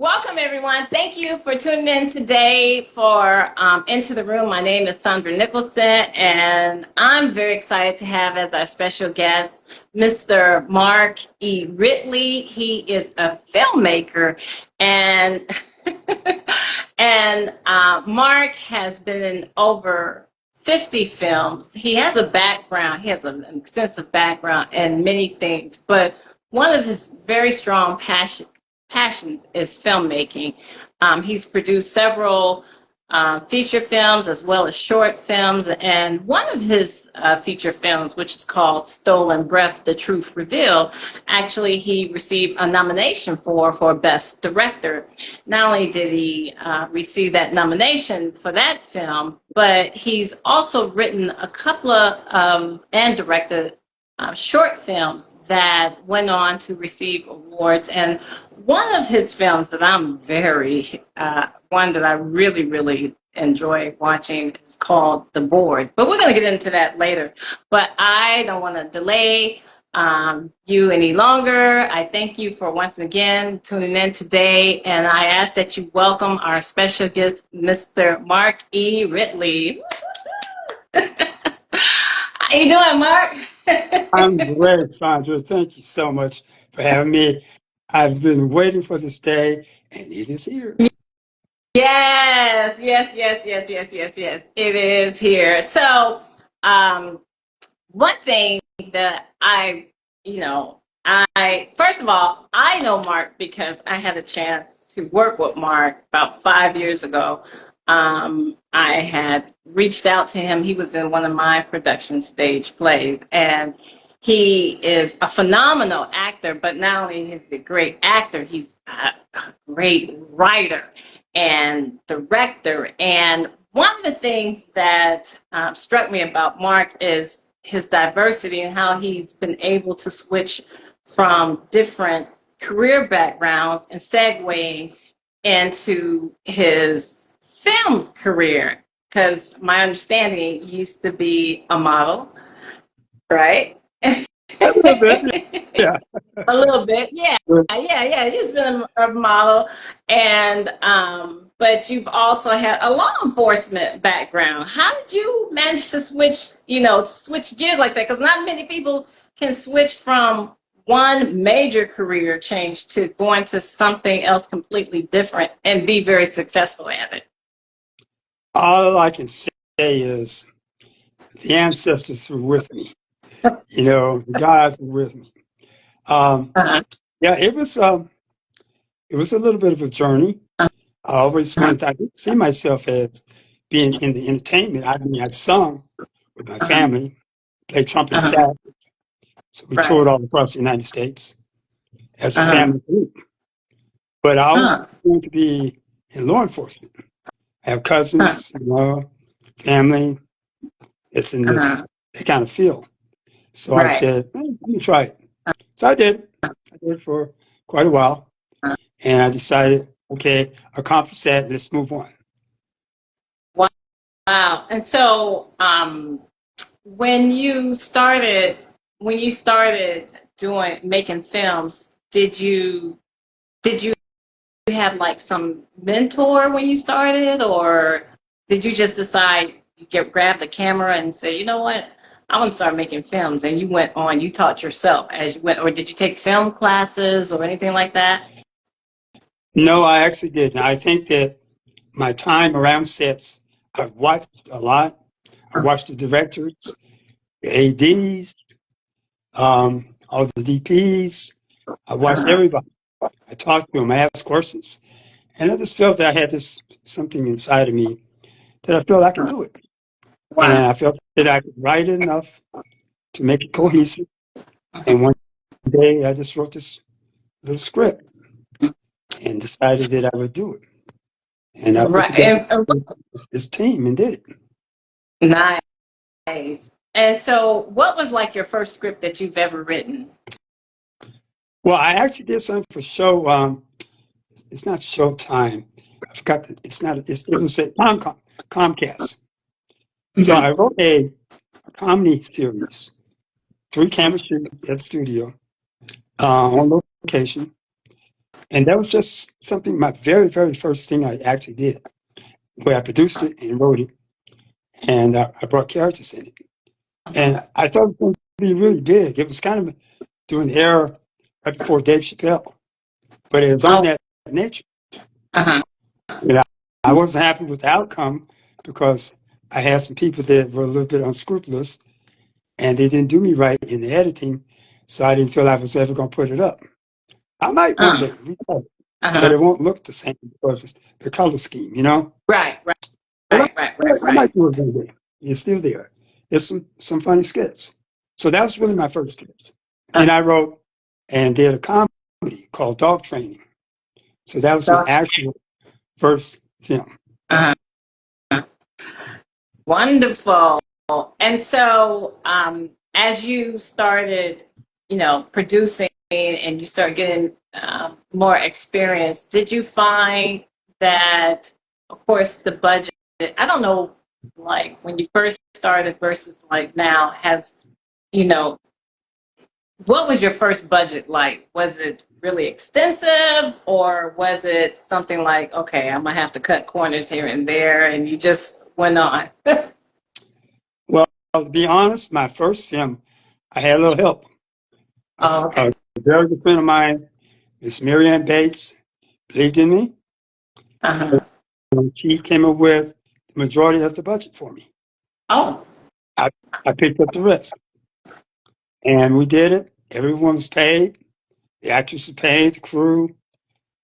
Welcome, everyone. Thank you for tuning in today for Into the Room. My name is Sandra Nicholson, and I'm very excited to have as our special guest Mr. Mark E. Ridley. He is a filmmaker, and Mark has been in over 50 films. He has a background. He has an extensive background in many things, but one of his very strong passions is filmmaking. He's produced several feature films as well as short films, and one of his feature films, which is called Stolen Breath, The Truth Revealed, actually he received a nomination for Best Director. Not only did he receive that nomination for that film, but he's also written a couple of and directed short films that went on to receive awards. And one of his films that one that I really, really enjoy watching is called The Board. But we're going to get into that later. But I don't want to delay you any longer. I thank you for once again tuning in today. And I ask that you welcome our special guest, Mr. Mark E. Ridley. How you doing, Mark? I'm great, Sandra. Thank you so much for having me. I've been waiting for this day, and it is here. Yes. It is here. So, one thing that first of all, I know Mark because I had a chance to work with Mark about 5 years ago. I had reached out to him. He was in one of my production stage plays, and he is a phenomenal actor, but not only is he a great actor, he's a great writer and director. And one of the things that struck me about Mark is his diversity and how he's been able to switch from different career backgrounds and segueing into his film career, because my understanding used to be a model, right? A little bit, yeah. A little bit, yeah. He's been a model, and but you've also had a law enforcement background. How did you manage to switch gears like that? Because not many people can switch from one major career change to going to something else completely different and be very successful at it. All I can say is the ancestors were with me. The gods were with me. Yeah, it was a little bit of a journey. I always wanted I didn't see myself as being in the entertainment. I sung with my family, played trumpet and sax. So we toured all across the United States as a family group. But I always wanted to be in law enforcement. I have cousins, family. It's in that kind of field. So I said, let me try it. So I did. I did it for quite a while. And I decided, okay, accomplish that. Let's move on. Wow. And so when you started making films, did you have like some mentor when you started, or did you just decide grab the camera and say, you know what, I want to start making films, and you taught yourself as you went, or did you take film classes or anything like that? No, I actually didn't. I think that my time around sets, I've watched a lot. I watched the directors, the ADs, all the DPs. I watched everybody. I talked to them. I asked questions. And I just felt that I had something inside of me that I felt I could do it. Wow. And I felt that I could write it enough to make it cohesive. And one day I just wrote this little script and decided that I would do it. And I put together this team and did it. Nice. And so what was like your first script that you've ever written? Well, I actually did something for show. It's not Showtime. I forgot that it was a Comcast. So I wrote a comedy series, 3 camera shoots at the studio, on location. And that was just something, my very, very first thing I actually did, where I produced it and wrote it, and I brought characters in it. And I thought it was going to be really big. It was kind of doing the era right before Dave Chappelle, but it was on Oh, that nature. uh-huh. You know, I wasn't happy with the outcome because I had some people that were a little bit unscrupulous, and they didn't do me right in the editing, so I didn't feel I was ever going to put it up. I might one Uh, day, but uh-huh. it won't look the same because it's the color scheme, you know? Right, right, But right, right, right, I right. might do it one day. It's still there. It's some funny skits. So that was really my first skit. Uh, Then I wrote and did a comedy called Dog Training. So that was my so, actual first film. uh-huh. Wonderful. And so, as you started, producing and you start getting more experience, did you find that, of course, the budget, I don't know, like when you first started versus like now, you know, what was your first budget like? Was it really extensive or was it something like, okay, I'm gonna have to cut corners here and there and you just went on? Well, to be honest, my first film, I had a little help. Oh, okay. A very good friend of mine, Miss Marianne Bates, believed in me. Uh-huh. And she came up with the majority of the budget for me. Oh, I, I picked up the rest. And we did it. Everyone was paid. The actors were paid, the crew,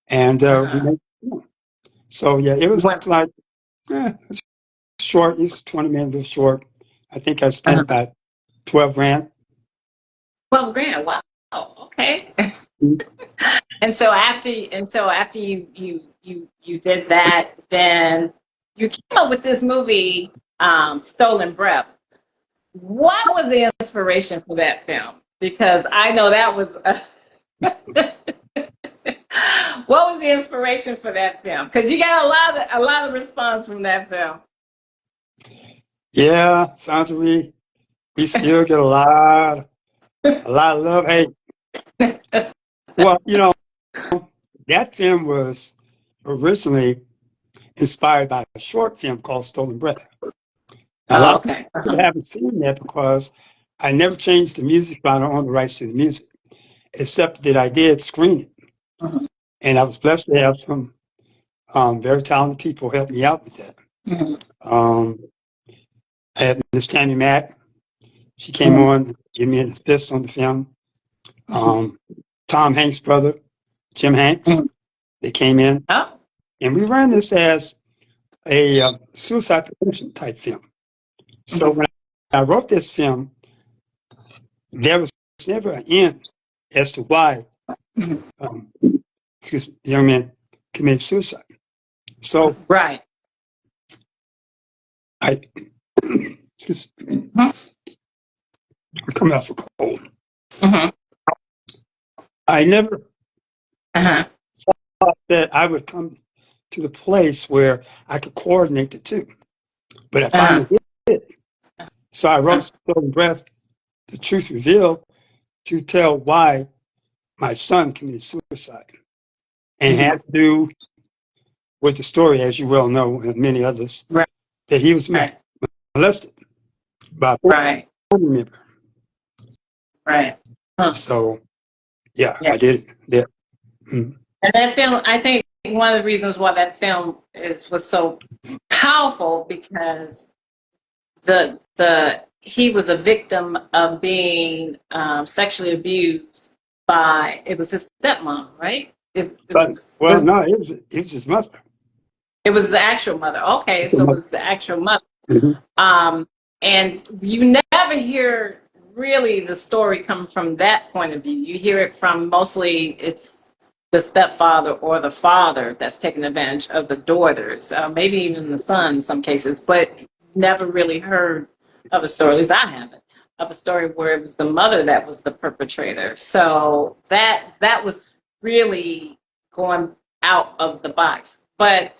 and we uh-huh. made the film. So yeah, it was What? like it's short. It's 20 minutes, a little short. I think I spent Uh-huh. about 12 grand. 12 grand. Wow. Okay. Mhm. And so after you did that, then you came up with this movie, Stolen Breath. What was the inspiration for that film? Because I know that was what was the inspiration for that film? Because you got a lot of response from that film. Yeah, Sandra, we still get a lot of love. Hey, well, that film was originally inspired by a short film called Stolen Breath. Now, a lot Oh, of okay. people haven't seen that because I never changed the music, but I don't own the rights to the music, except that I did screen it. Mhm. And I was blessed to have some very talented people help me out with that. Mhm. Um, I had Miss Tammy Mack. She came Mhm. on, gave me an assist on the film. Mhm. Um, Tom Hanks' brother, Jim Hanks, Mhm. they came in. Oh. And we ran this as a suicide prevention type film. So Mhm. when I wrote this film, there was never an end as to why Mhm. um, excuse me, the young man committed suicide. So Right. I, excuse me, Mhm. I'm coming off a cold. Mhm. I never Uh-huh. thought that I would come to the place where I could coordinate the two, but I Uh-huh. finally did. So I wrote Stolen Breath, The Truth Revealed, to tell why my son committed suicide. And it Mhm. had to do with the story, as you well know, and many others, Right. that he was Right. molested by a Right. family member. Right. Huh. So, yeah, Yeah. I did it. Yeah. Mm. And that film, I think one of the reasons why that film was so powerful because the he was a victim of being sexually abused by it was his stepmom, right? It But, well, was no, it was his mother. it was the actual mother. Okay, so it was the actual mother. Mhm. Um, and you never hear really the story come from that point of view. You hear it from mostly it's the stepfather or the father that's taking advantage of the daughters, maybe even the son in some cases, but never really heard of a story, at least I haven't, of a story where it was the mother that was the perpetrator. So that was really going out of the box. But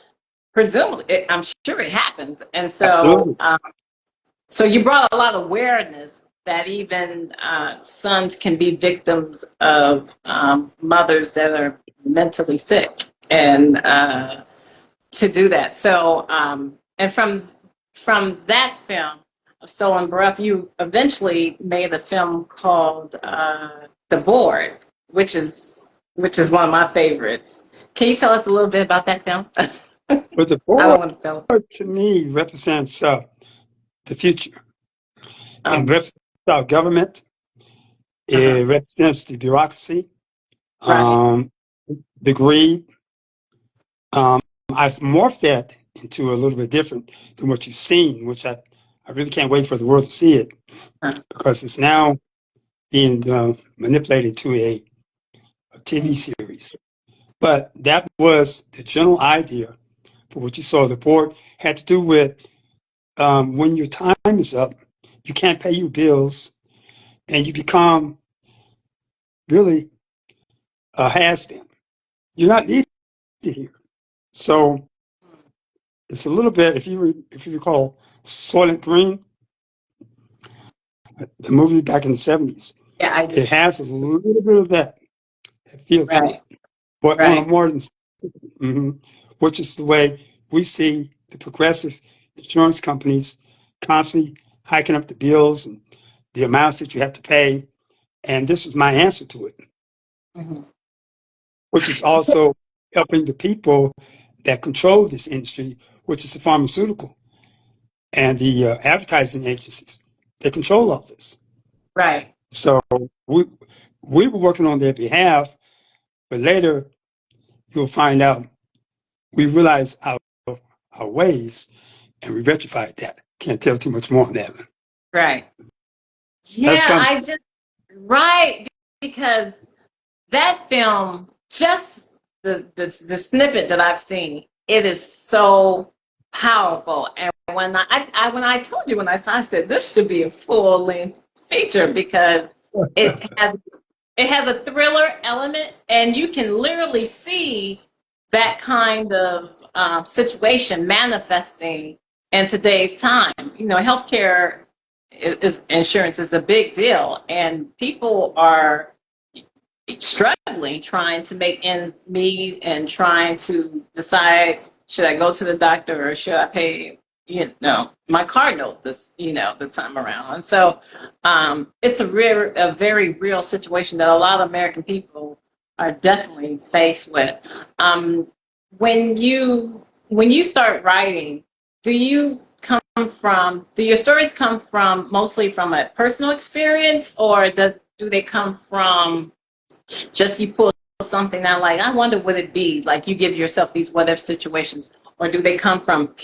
presumably, I'm sure it happens. And so Absolutely. so you brought a lot of awareness that even sons can be victims of mothers that are mentally sick, and to do that. So, and from that film of Stolen Breath, you eventually made a film called The Board, which is one of my favorites. Can you tell us a little bit about that film? But the I don't board, want to tell. to me, represents the future. It Um, represents our government. uh-huh. It represents the bureaucracy, Right. um, the greed. Um, I've morphed that into a little bit different than what you've seen, which I really can't wait for the world to see it, Uh, because it's now being manipulated to a TV series. But that was the general idea for what you saw. The board had to do with when your time is up, you can't pay your bills, and you become really a has-been. You're not needed here. So it's a little bit, if you recall, Soylent Green, the movie back in the 70s. yeah, I do. It has a little bit of that feel to Right. it, but on a Right. more than, which is the way we see the progressive insurance companies constantly hiking up the bills and the amounts that you have to pay. And this is my answer to it, Mhm. which is also helping the people that control this industry, which is the pharmaceutical and the advertising agencies. They control all this. Right. So we we were working on their behalf, but later you'll find out we realized our ways and we rectified that. Can't tell too much more on that. Right. That's Yeah, coming. I just right because that film, just the snippet that I've seen, it is so powerful. And when I told you when I saw, I said this should be a full length feature because it has it has a thriller element, and you can literally see that kind of situation manifesting in today's time. You know, healthcare insurance is a big deal, and people are struggling trying to make ends meet and trying to decide, should I go to the doctor or should I pay my car note this time around. And so it's a very real situation that a lot of American people are definitely faced with. um, when you start writing, do you do your stories come from mostly from a personal experience, or do they come from just you pull something out, like, I wonder what it'd be, like you give yourself these what if situations, or do they come from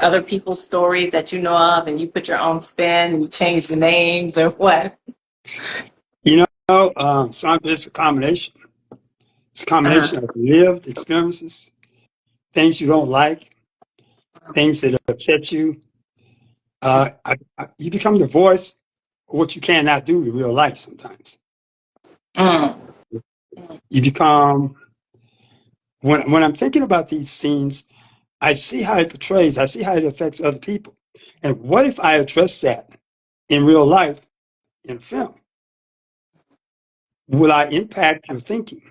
other people's stories that you know of and you put your own spin and you change the names, or what? You know, some it's a combination. It's a Uh-huh. combination of lived experiences, things you don't like, things that upset you. You become the voice of what you cannot do in real life sometimes. Mm. You become, when I'm thinking about these scenes, I see how it portrays, I see how it affects other people. And what if I address that in real life in a film? Will I impact your thinking?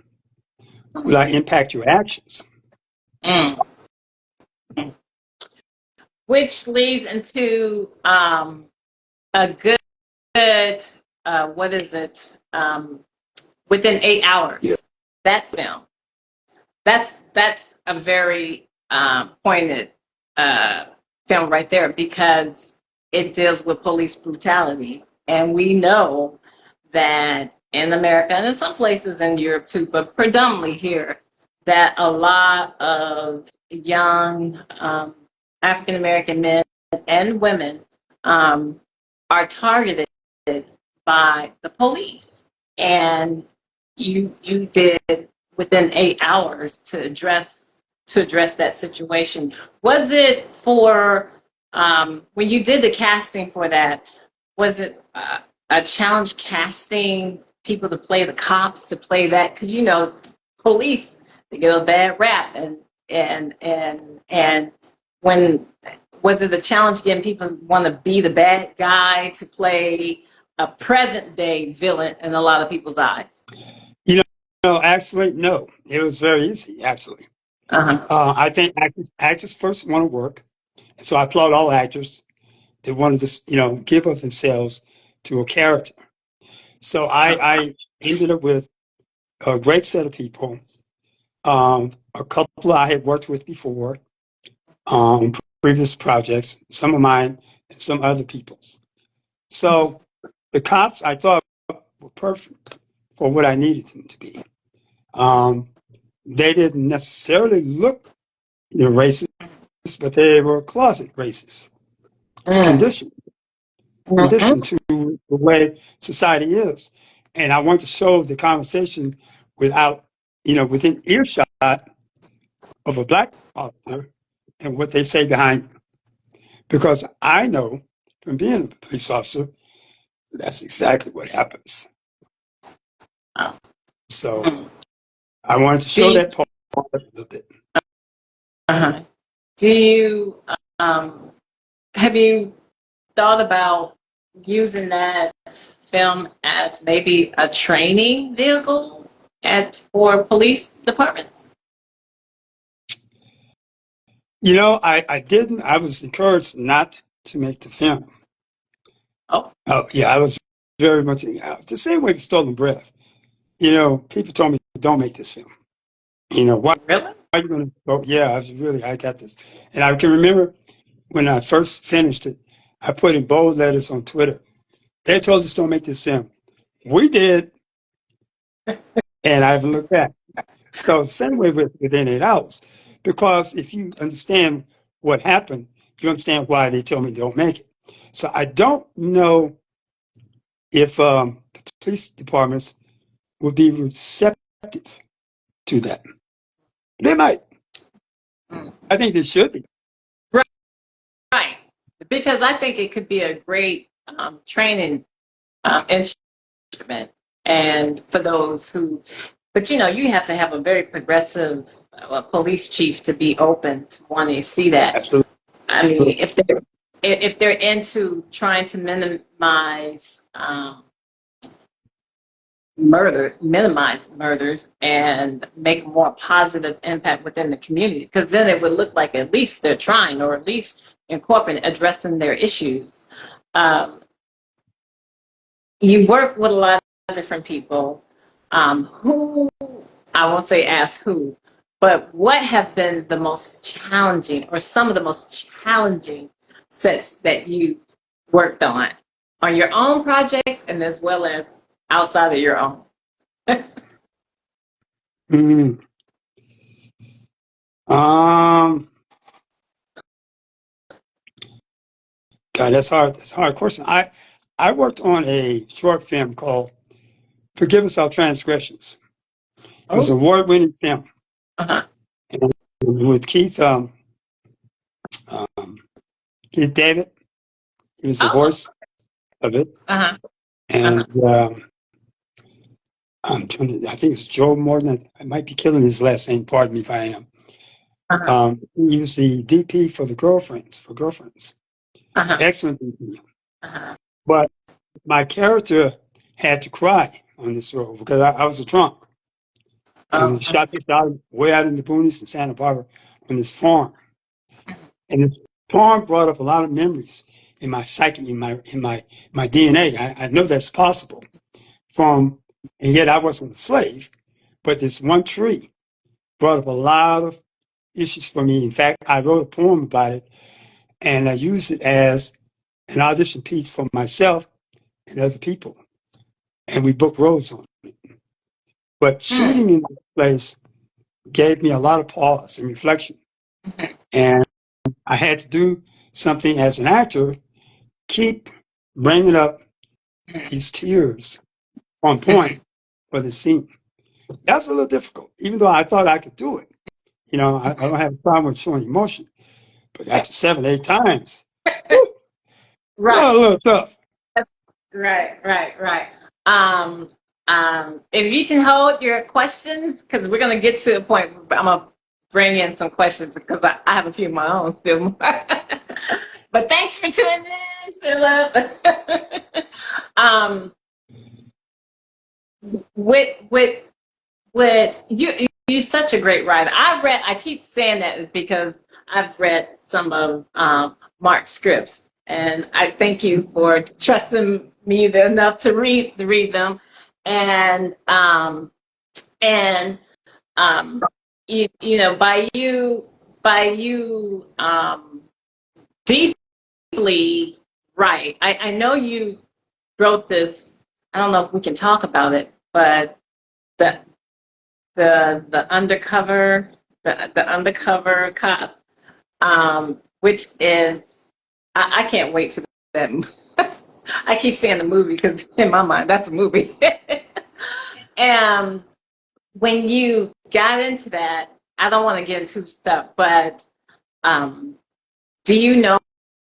Will I impact your actions? Mm. Which leads into a good what is it, within 8 hours, that film. That's a very pointed uh, film right there, because it deals with police brutality, and we know that in America and in some places in Europe too, but predominantly here, that a lot of young African American men and women um, are targeted by the police, and you did within 8 hours to address that situation. Was it for when you did the casting for that? Was it a challenge casting people to play the cops, to play that? Because police, they get a bad rap, and when was it a challenge getting people to want to be the bad guy to play a present day villain in a lot of people's eyes? You know, actually, no. It was very easy, actually. Uh-huh. I think actors first want to work. So I applaud all actors that wanted to, give up themselves to a character. So I ended up with a great set of people. A couple I had worked with before, previous projects, some of mine and some other people's. So the cops I thought were perfect for what I needed them to be. They didn't necessarily look, racist, but they were closet racist, Mm. conditioned, Mhm. conditioned to the way society is. And I want to show the conversation without, within earshot of a black officer and what they say behind you. Because I know from being a police officer, that's exactly what happens. Oh. So Mm. I wanted to Do show you, that part a little bit. uh-huh. Do you um, have you thought about using that film as maybe a training vehicle for police departments? I didn't. I was encouraged not to make the film. Oh, Oh, yeah, I was very much the same way with Stolen Breath. People told me, don't make this film. Why really? are you going to go? Yeah, I got this. And I can remember when I first finished it, I put in bold letters on Twitter. They told us don't make this film. We did, and I haven't looked back. So same way within 8 hours. Because if you understand what happened, you understand why they told me don't make it. So I don't know if the police departments would be receptive to that. They might. Mm. I think they should be. Right. Because I think it could be a great training instrument. And for those who, but you have to have a very progressive police chief to be open to wanting to see that. Absolutely. I mean, if they're into trying to minimize murders and make a more positive impact within the community, because then it would look like at least they're trying, or at least incorporating addressing their issues. Um, you work with a lot of different people. Who, I won't say ask who, but what have been the most challenging, or some of the most challenging sets that you worked on your own projects and as well as outside of your own? Mm. Um, God, that's hard. That's a hard question. I worked on a short film called "Forgive Us Our Transgressions." It was an Oh, award-winning film, uh-huh, and with um, Keith David. He was the oh, voice of it, uh-huh, and uh-huh, I think it's Joe Morton. I might be killing his last name. Pardon me if I am. uh-huh, He was the DP for Girlfriends. uh-huh, Excellent DP. uh-huh, But my character had to cry on this role because I was a drunk. And we oh, shot this out way out in the boonies in Santa Barbara on this farm. And this farm brought up a lot of memories in my psyche, in my DNA. I know that's possible and yet I wasn't a slave, but this one tree brought up a lot of issues for me. In fact, I wrote a poem about it and I used it as an audition piece for myself and other people. And we booked roles on it. But mm, shooting in that place gave me a lot of pause and reflection. And I had to do something as an actor, keep bringing up these tears on point for the scene. That was a little difficult, even though I thought I could do it. I don't have a problem with showing emotion, but after 7, 8 times, whew, right, well, a little tough. right. Um, if you can hold your questions, because we're gonna get to a point. I'm gonna bring in some questions because I have a few of my own still. But thanks for tuning in. Philip. um, with you're such a great writer. I keep saying that because I've read some of Mark's scripts, and I thank you for trusting me enough to read them, and and you know, by you deeply right. I know you wrote this. I don't know if we can talk about it, but the the undercover the undercover cop, which is I can't wait to that. I keep saying the movie because in my mind that's a movie. And when you got into that, I don't want to get into stuff, but um, do you know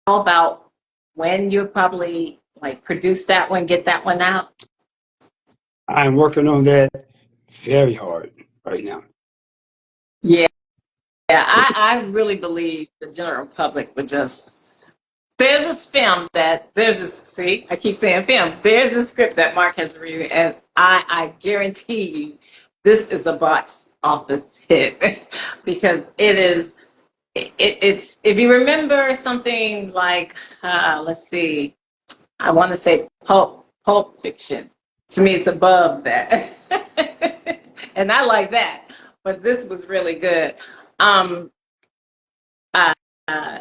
about when you'll probably like produce that one, get that one out? I'm working on that very hard right now. Yeah, yeah. I really believe the general public would just. There's this film that there's this. See, I keep saying film. There's a script that Mark has read, and I guarantee you, this is a box office hit because it is. It's if you remember something like let's see, I want to say Pulp Fiction. To me, it's above that, and I like that. But this was really good. Um, uh, uh,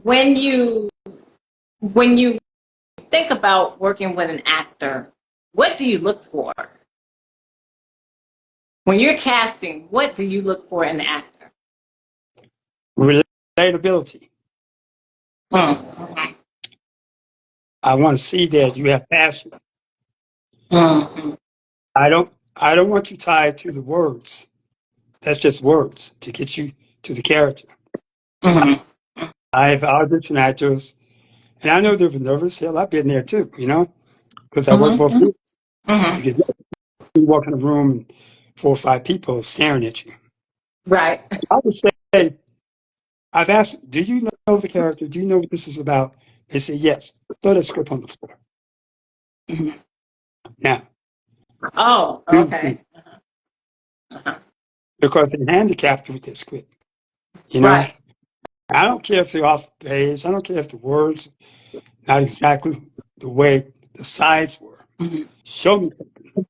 when you think about working with an actor, what do you look for when you're casting? What do you look for in an actor? Relatability. Mm-hmm. I want to see that you have passion. Mm-hmm. I don't want you tied to the words. That's just words to get you to the character. Mm-hmm. I've auditioned actors, and I know they're nervous. Hell, I've been there too, because I work both Mm-hmm. ways. Mm-hmm. Because you walk in a room and 4 or 5 people staring at you. Right. I would say, I've asked, do you know the character? Do you know what this is about? They say, yes. Throw that script on the floor. Mm-hmm. Now, Oh, do- okay. Uh-huh. because they're handicapped with this script, you know? Right. I don't care if they're off page. I don't care if the words not exactly the way the sides were. Mm-hmm. Show me something.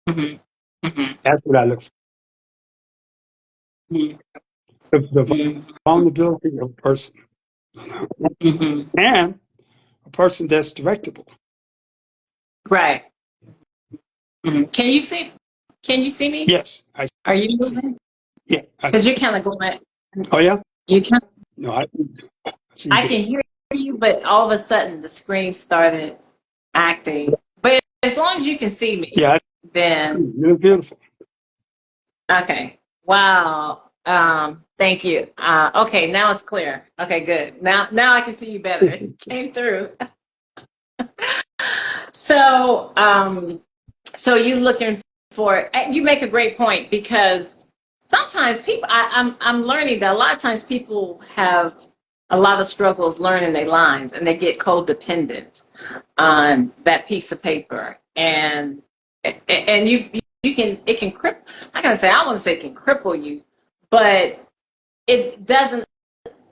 Mm-hmm. Mm-hmm. That's what I look for. The Mm-hmm. vulnerability of a person, you know? Mm-hmm. And a person that's directable. Right. Mm-hmm. Can you see me? Yes, I Are you see. moving? Yeah. Because you're kind of going. Oh, yeah? You can. No, I see you I good. can hear you, but all of a sudden the screen started acting. But as long as you can see me, Yeah, then you're beautiful. okay. Wow. Thank you. Okay, now it's clear. Okay, good. Now I can see you better. It came through. So, so you looking for? You make a great point because sometimes people. I'm learning that a lot of times people have a lot of struggles learning their lines, and they get codependent on that piece of paper, and you can it can cripple. I gotta say I want to say it can cripple you, but it doesn't.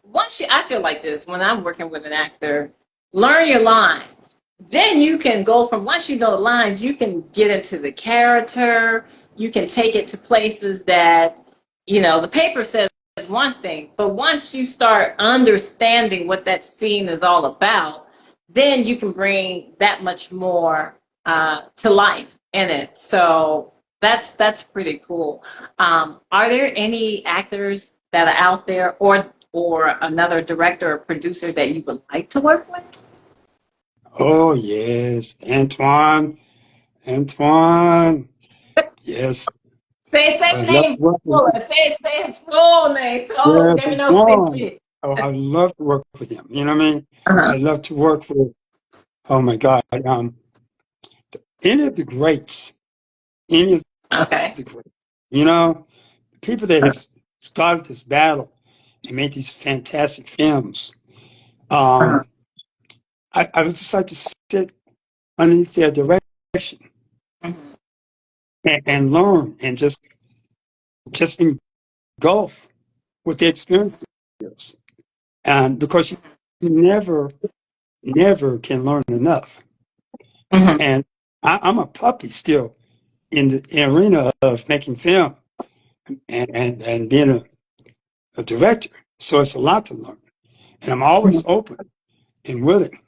Once you, I feel like this when I'm working with an actor, learn your lines. Then you can go from once you know the lines, you can get into the character. You can take it to places that, you know, the paper says one thing, but once you start understanding what that scene is all about, then you can bring that much more to life in it. So that's pretty cool. Are there any actors that are out there, or another director or producer that you would like to work with? Oh, yes. Antoine. Yes. Say I the love to name work with fuller. him. Say his full name. So Yes, never know if they Antoine. see Oh, I love to work with him. You know what I mean? Uh-huh. I love to work with, oh my God, any of the greats, any of Okay. the greats, you know, people that have started this battle and made these fantastic films. Uh-huh. Um, I would just like to sit underneath their direction Mhm. and learn and just engulf what the experience is. And because you never can learn enough. Mhm. And I'm a puppy still in the arena of making film and being a director. So it's a lot to learn. And I'm always open and willing.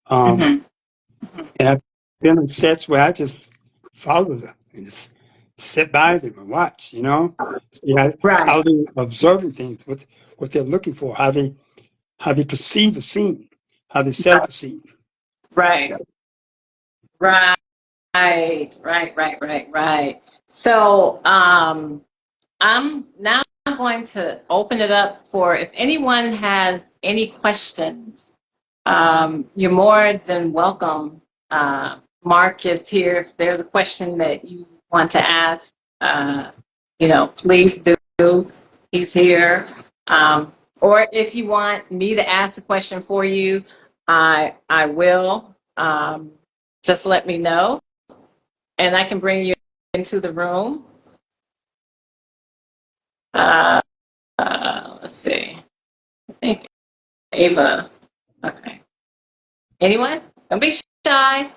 Um, Mhm. and I've been on sets where I just follow them and just sit by them and watch, See Right. how they're observing things, what they're looking for, how they perceive a scene, how they set up a scene. Right. Right. Right. So, I'm now going to open it up for if anyone has any questions. You're more than welcome. Mark is here. If there's a question that you want to ask, please do. He's here. Or if you want me to ask the question for you, I will. Just let me know, and I can bring you into the room. Uh, let's see. I think Ava. Okay. Anyone? Don't be shy.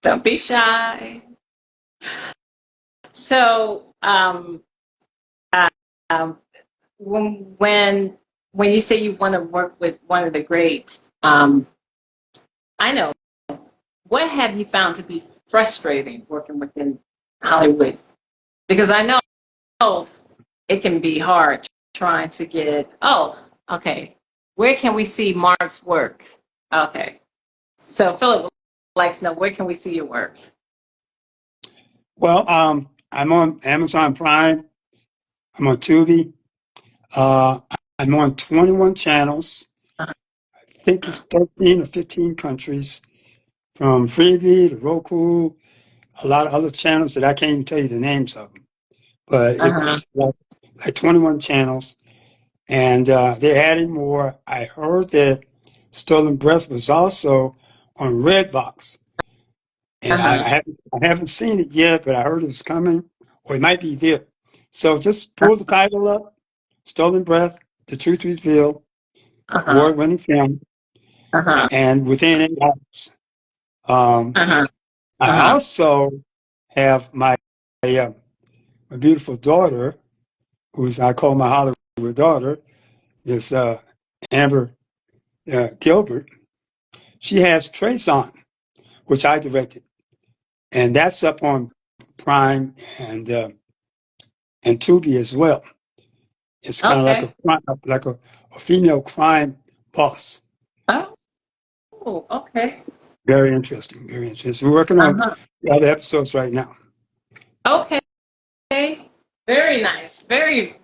Don't be shy. So, uh, um, when you say you want to work with one of the greats, I know. What have you found to be frustrating working within Hollywood? Because I know it can be hard trying to get. Oh, okay. Where can we see Mark's work? Okay. So Philip would like to know, where can we see your work? Well, I'm on Amazon Prime. I'm on Tubi. Uh, I'm on 21 channels. Uh-huh. I think it's 13 or 15 countries, from Freebie to Roku, a lot of other channels that I can't even tell you the names of them. But Uh-huh. it's like 21 channels, and they're adding more. I heard that Stolen Breath was also on Redbox, and Uh-huh. I haven't seen it yet, but I heard it was coming, or it might be there. So just pull the title up, Stolen Breath, The Truth Revealed, Uh-huh. award-winning film, Uh-huh. and within 8 hours. Um, Uh-huh. I Uh-huh. also have my beautiful daughter, who's I call my Hollywood daughter, is Amber Gilbert. She has Trace On, which I directed, and that's up on Prime and Tubi as well. It's kind of like Okay. a female crime boss. Oh, okay. Very interesting. Very interesting. We're working on Uh-huh. the other episodes right now. Okay. Very nice. Very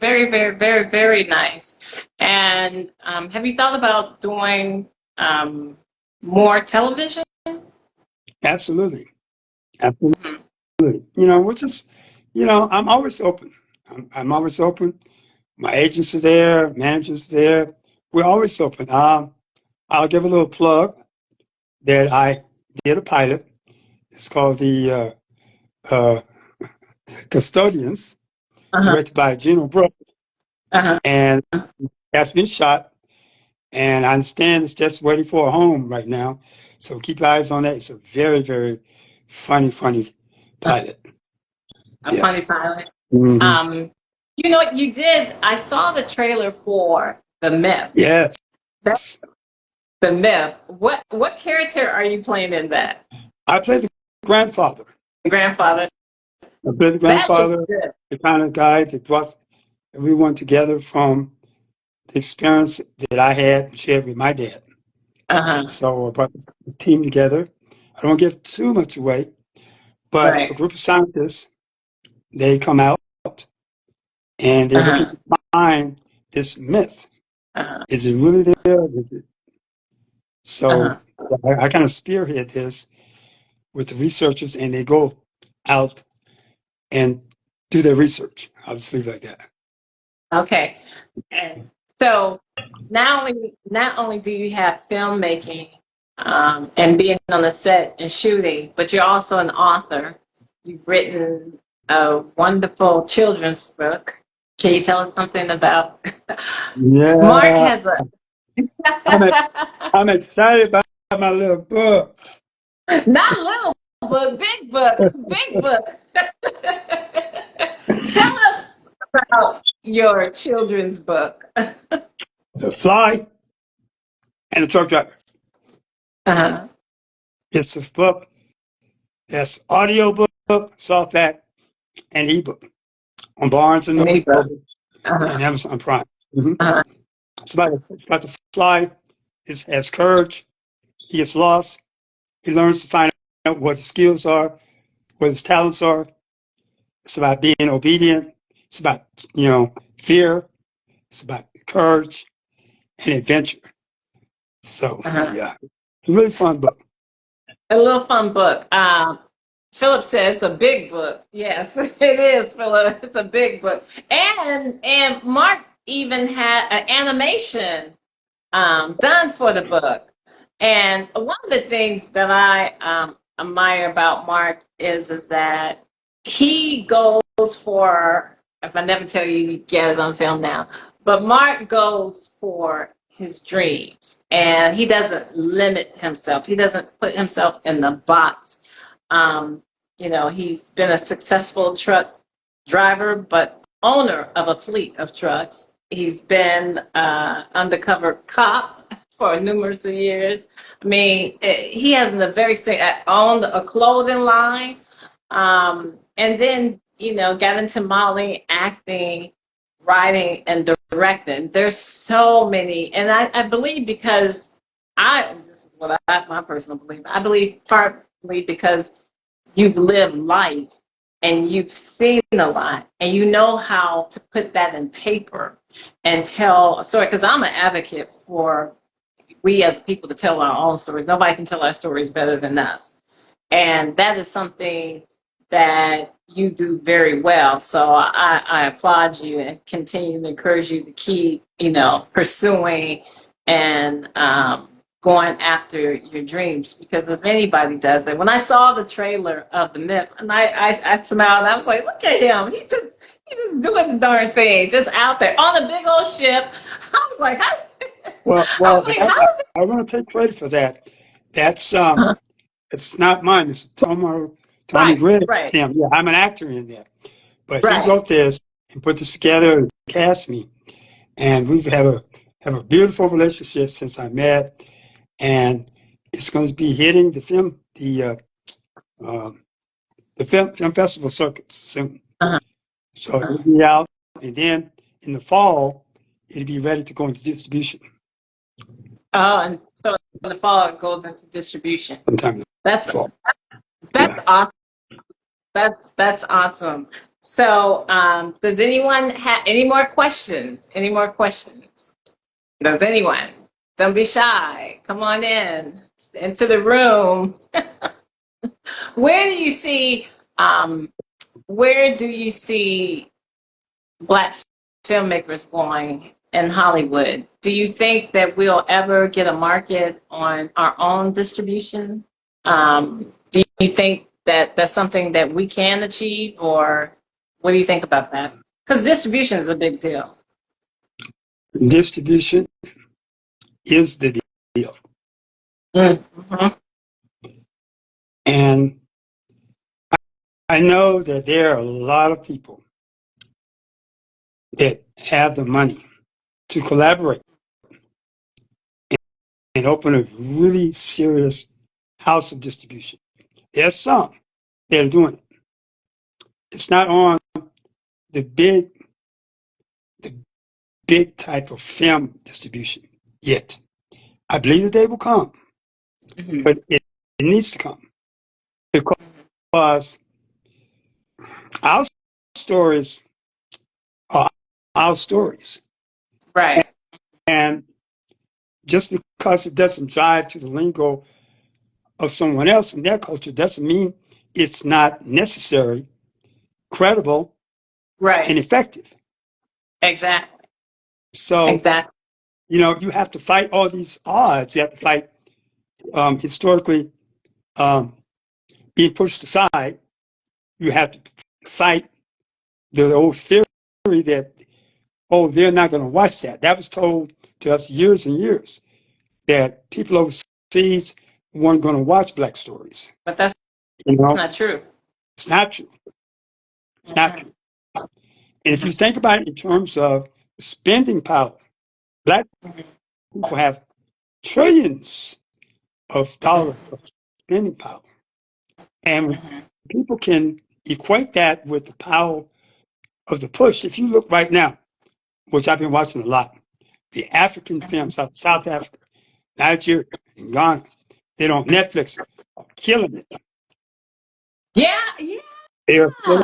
nice. And have you thought about doing more television? Absolutely. Absolutely. Mhm. Which is, I'm always open. I'm always open. My agents are there, managers are there. We're always open. I'll give a little plug that I did a pilot. It's called the uh, Custodians, Uh-huh. directed by Gino Brooks, Uh-huh. and that's been shot. And I understand it's just waiting for a home right now, so keep your eyes on that. It's a very, very funny pilot. A Yes. funny pilot. Hmm. You know what you did? I saw the trailer for The Myth. Yes. That's The Myth. What character are you playing in that? I played the grandfather. Grandfather. I played the That looks grandfather, good. the kind of guy that brought everyone together from the experience that I had and shared with my dad. Uh-huh. So I brought this team together. I don't give too much away, but a Right. group of scientists, they come out and they're looking Uh-huh. to find this myth. Uh-huh. Is it really there? Is it? So Uh-huh. I kind of spearhead this with the researchers, and they go out and do their research. I'll just leave it like that. Okay. And So not only do you have filmmaking and being on the set and shooting, but you're also an author. You've written a wonderful children's book. Can you tell us something about? Mark Yeah, has a I'm, I'm excited about my little book. not little book, big book, big book. Tell us about your children's book. The Fly and the Truck Driver. Uh-huh. It's a book that's audio book, softback, and ebook on Barnes and An ebook. Noble Uh-huh. and Amazon Prime. Mhm. Uh-huh. It's about the fly. He has courage. He gets lost. He learns to find out what his skills are, what his talents are. It's about being obedient. It's about, fear. It's about courage and adventure. So, Uh-huh. yeah, it's a really fun book. A little fun book. Philip says it's a big book. Yes, it is, Philip. It's a big book. And Mark even had an animation done for the book. And one of the things that I admire about Mark is that he goes for, if I never tell you, you get it on film now, but Mark goes for his dreams and he doesn't limit himself. He doesn't put himself in the box. Um, he's been a successful truck driver, but owner of a fleet of trucks. He's been undercover cop for numerous years. I mean, he has a very owned a clothing line, and then got into modeling, acting, writing, and directing. There's so many, and I believe because this is what my personal belief. I believe partly because you've lived life and you've seen a lot and you know how to put that in paper and tell a story. Because I'm an advocate for we as people to tell our own stories. Nobody can tell our stories better than us. And that is something that you do very well. So I applaud you and continue to encourage you to keep, pursuing and going after your dreams. Because if anybody does it, when I saw the trailer of The Myth, and I smiled, and I was like, look at him. He just doing the darn thing, just out there on a big old ship. I was like, how? Well, I well, was like, how? I want to take credit for that. That's Uh-huh. it's not mine. It's Tommy Right, Gregg. right, Him. Yeah, I'm an actor in that. But he right. wrote this and put this together and cast me, and we've have a beautiful relationship since I met, and it's going to be hitting the film festival circuits soon. Uh-huh. So it'll be out, and then in the fall, it'll be ready to go into distribution Oh, and so in the fall it goes into distribution. sometime in the That's fall. that's Yeah. awesome. That's awesome. So, does anyone have any more questions? Any more questions? Does anyone? Don't be shy. Come on in into the room. Where do you see um, where do you see Black filmmakers going in Hollywood? Do you think that we'll ever get a market on our own distribution? Do you think that that's something that we can achieve, or what do you think about that? Because distribution is a big deal. Distribution is the deal. Mm-hmm. And I know that there are a lot of people that have the money to collaborate and open a really serious house of distribution. There's some that are doing it. It's not on the big, the big type of film distribution yet. I believe the day will come, Mm-hmm. but it needs to come because our stories are our stories. Right. And just because it doesn't drive to the lingo of someone else in their culture doesn't mean it's not necessary, credible, and Right. effective. Exactly. So, Exactly. you have to fight all these odds. You have to fight historically being pushed aside. You have to fight the old theory that, oh, they're not going to watch that. That was told to us years and years, that people overseas weren't going to watch Black stories. But that's You know, not true. it's not true. It's not Mhm. true. And if you think about it in terms of spending power, Black Mhm. people have trillions of dollars of spending power. And Mhm. people can equate that with the power of the push. If you look right now, which I've been watching a lot, the African films out of South Africa, Nigeria, and Ghana, they're on Netflix, are killing it. Yeah, yeah. They're killing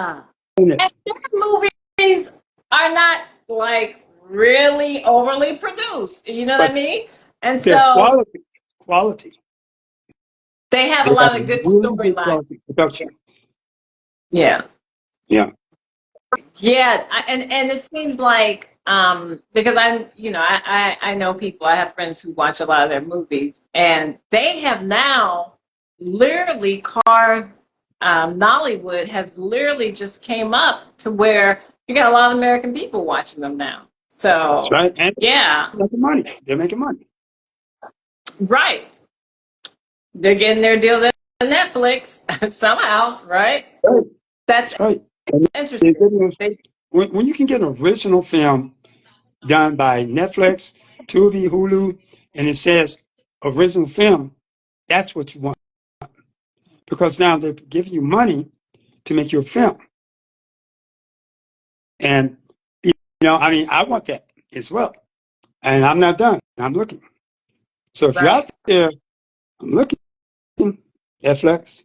it. And their movies are not like really overly produced. You know what But I mean? And their so quality. they have a They have lot a of good really good storylines. quality production. Yeah. Yeah. Yeah, and it seems like because I know people, I have friends who watch a lot of their movies, and they have now literally carved Nollywood has literally just came up to where you got a lot of American people watching them now. That's So right. And yeah, they're making money. They're making money. right. They're getting their deals at Netflix somehow, right? Right. That's That's right. And they're interesting. getting when you can get an original film done by Netflix, Tubi, Hulu, and it says original film, that's what you want. Because now they're giving you money to make your film. And, I mean, I want that as well. And I'm not done. I'm looking. So if you're Right. out there, I'm looking, Netflix.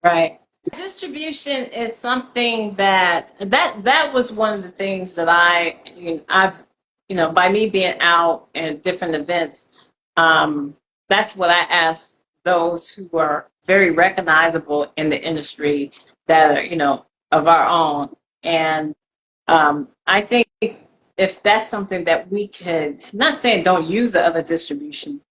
Right. Distribution is something that was one of the things that I've by me being out at different events, that's what I ask those who are very recognizable in the industry that are of our own, and I think if that's something that we could, not saying don't use the other distribution,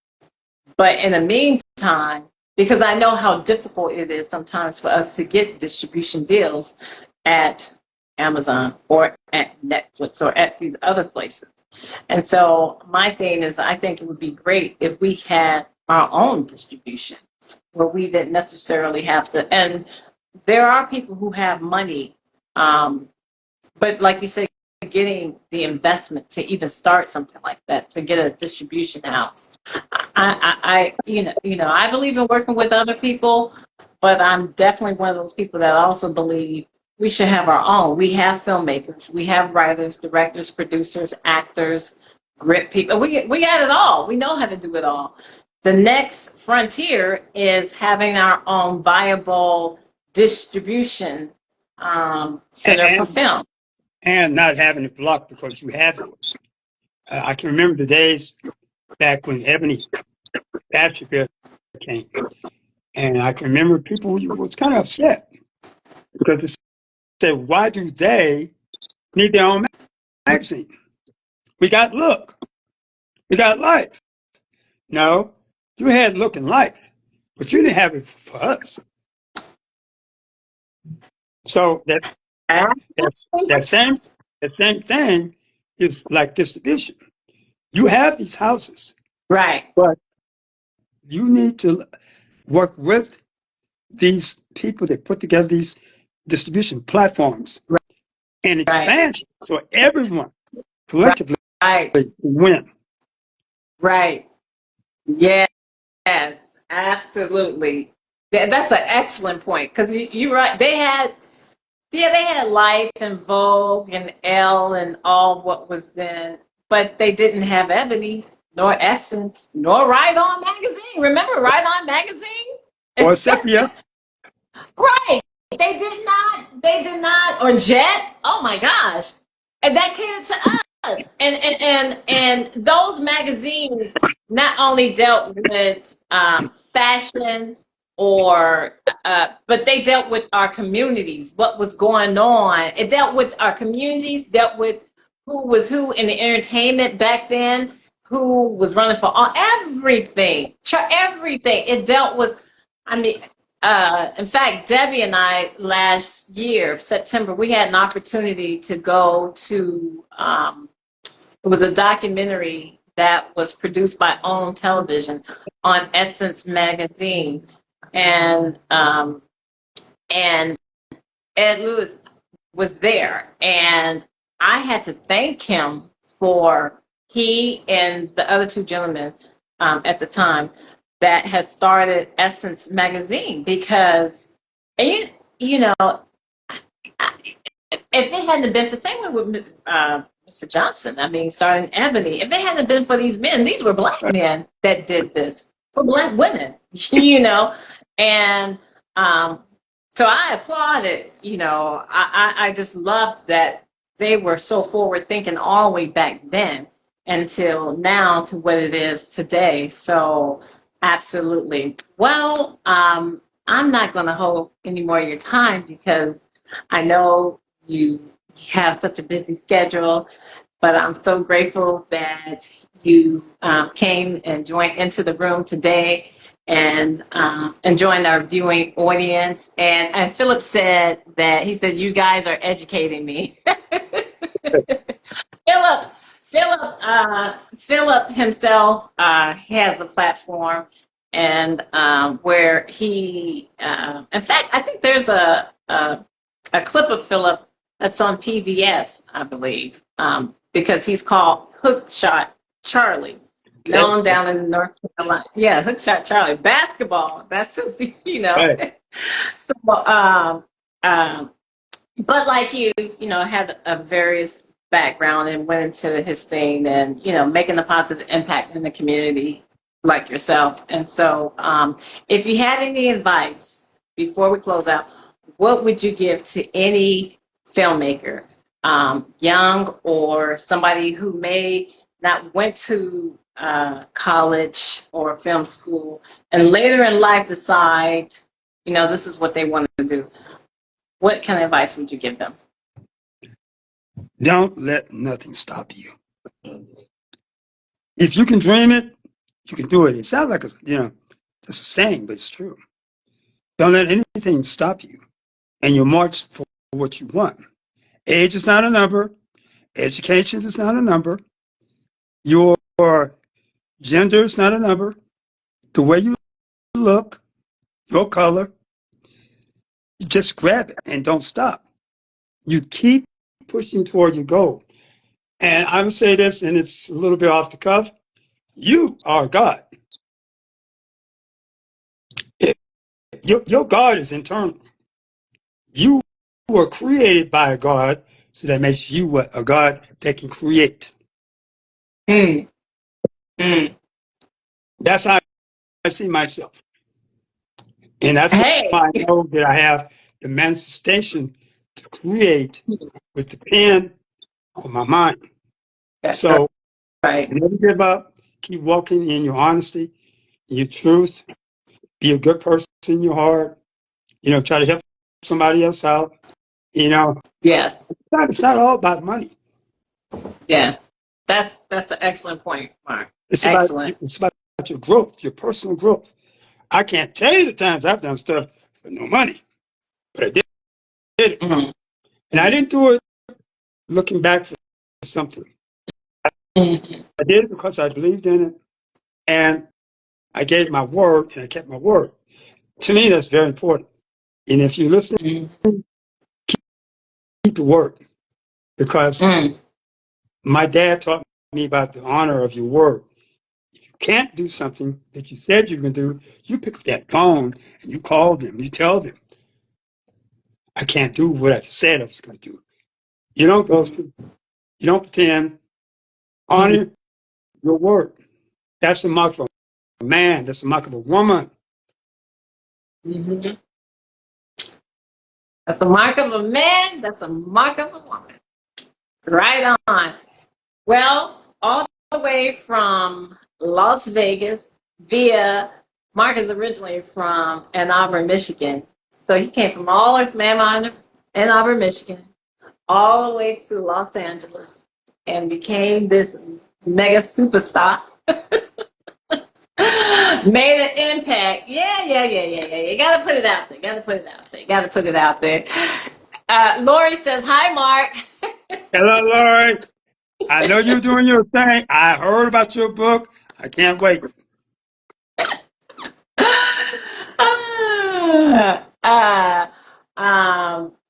but in the meantime, because I know how difficult it is sometimes for us to get distribution deals at Amazon or at Netflix or at these other places. And so my thing is, I think it would be great if we had our own distribution where we didn't necessarily have to. And there are people who have money, but like you said, getting the investment to even start something like that, to get a distribution house. I believe in working with other people, but I'm definitely one of those people that also believe we should have our own. We have filmmakers, we have writers, directors, producers, actors, grip people. We got it all. We know how to do it all. The next frontier is having our own viable distribution center for And, film. and not having it blocked because you have yours. I can remember the days back when Ebony Basher came. And I can remember people who was kind of upset because they said, why do they need their own magazine? We got Look. We got Life. No, you had Look and Life, but you didn't have it for us. So that same that same thing is like distribution. You have these houses, Right, but you need to work with these people that put together these distribution platforms and right, expand so everyone collectively right, can win. right. Yes, absolutely. That's an excellent point because you're right. They had Life and Vogue and Elle and all what was then, but they didn't have Ebony nor Essence nor Ride On magazine. Remember Ride On Or magazine? sepia. Right. They did not, or Jet. Oh my gosh. And that catered to us. And those magazines not only dealt with fashion or but they dealt with our communities, what was going on. It dealt with our communities, dealt with who was who in the entertainment back then, who was running for all, everything, everything. It dealt with, I mean, in fact, Debbie and I last year, September, we had an opportunity to go to, it was a documentary that was produced by OWN Television on Essence Magazine. And Ed Lewis was there, and I had to thank him for he and the other two gentlemen at the time that had started Essence Magazine, because, and you know, if it hadn't been for, same way with Mr. Johnson, I mean, starting Ebony, if it hadn't been for these men, these were black men that did this for black women, and so I applauded, I just loved that they were so forward thinking all the way back then until now to what it is today. So absolutely. Well, I'm not going to hold any more of your time because I know you have such a busy schedule, but I'm so grateful that you came and joined into the room today and joined our viewing audience. And Philip said that he said, you guys are educating me. Philip himself has a platform, and where he, in fact, I think there's a clip of Philip that's on PBS, I believe, because he's called Hookshot Charlie, known down in North Carolina. Yeah, Hookshot Charlie, basketball. That's just, Right. So, but like you had a various background and went into his thing and, making a positive impact in the community like yourself. And so if you had any advice before we close out, what would you give to any filmmaker, young or somebody who may not went to college or film school and later in life decide, this is what they want to do? What kind of advice would you give them? Don't let nothing stop you. If you can dream it, you can do it. It sounds like just a saying, but it's true. Don't let anything stop you, and you'll march for what you want. Age is not a number. Education is not a number. Your gender is not a number. The way you look, your color, you just grab it and don't stop. You keep pushing toward your goal. And I would say this, and it's a little bit off the cuff. You are God. Your God is internal. You were created by a God, so that makes you a God that can create. Mm, mm. That's how I see myself. And that's Hey, why I know that I have the manifestation to create with the pen on my mind. that's So right. never give up. Keep walking in your honesty, in your truth. Be a good person in your heart. Try to help somebody else out. Yes, It's not all about money. yes. That's an excellent point, Mark. It's about Excellent. your growth, your personal growth. I can't tell you the times I've done stuff for no money, but I did it. Mm-hmm. And I didn't do it looking back for something. Mm-hmm. I did it because I believed in it, and I gave my word, and I kept my word. To me, that's very important. And if you listen, Mm-hmm. keep the word, because Mm. my dad taught me about the honor of your word. If you can't do something that you said you were going to do, you pick up that phone and you call them. You tell them, I can't do what I said I was going to do. You don't go through. You don't pretend. Honor your word. That's the mark of a man. That's the mark of a woman. Mm-hmm. That's a mark of a man. That's a mark of a woman. Right on. Well, all the way from Las Vegas via, Mark is originally from Ann Arbor, Michigan. So he came from all the way from Ann Arbor, Michigan, all the way to Los Angeles. and became this mega superstar. Made an impact. Yeah. You gotta put it out there. Gotta put it out there. Lori says, "Hi, Mark." Hello, Lori. I know you're doing your thing. I heard about your book. I can't wait.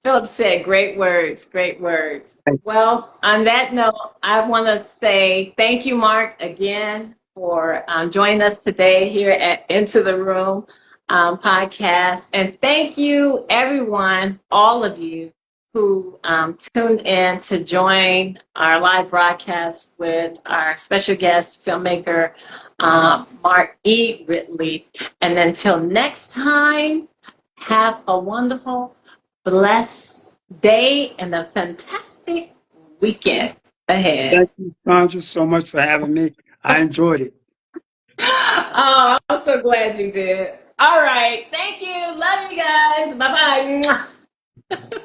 Philip said, "Great words, great words." Well, on that note, I want to say thank you, Mark, again for joining us today here at Into the Room podcast. And thank you, everyone, all of you who tuned in to join our live broadcast with our special guest, filmmaker Mark E. Ridley. And until next time, have a wonderful, blessed day and a fantastic weekend ahead. Thank you, Sandra, so much for having me. I enjoyed it. Oh, I'm so glad you did. All right. Thank you. Love you guys. Bye bye.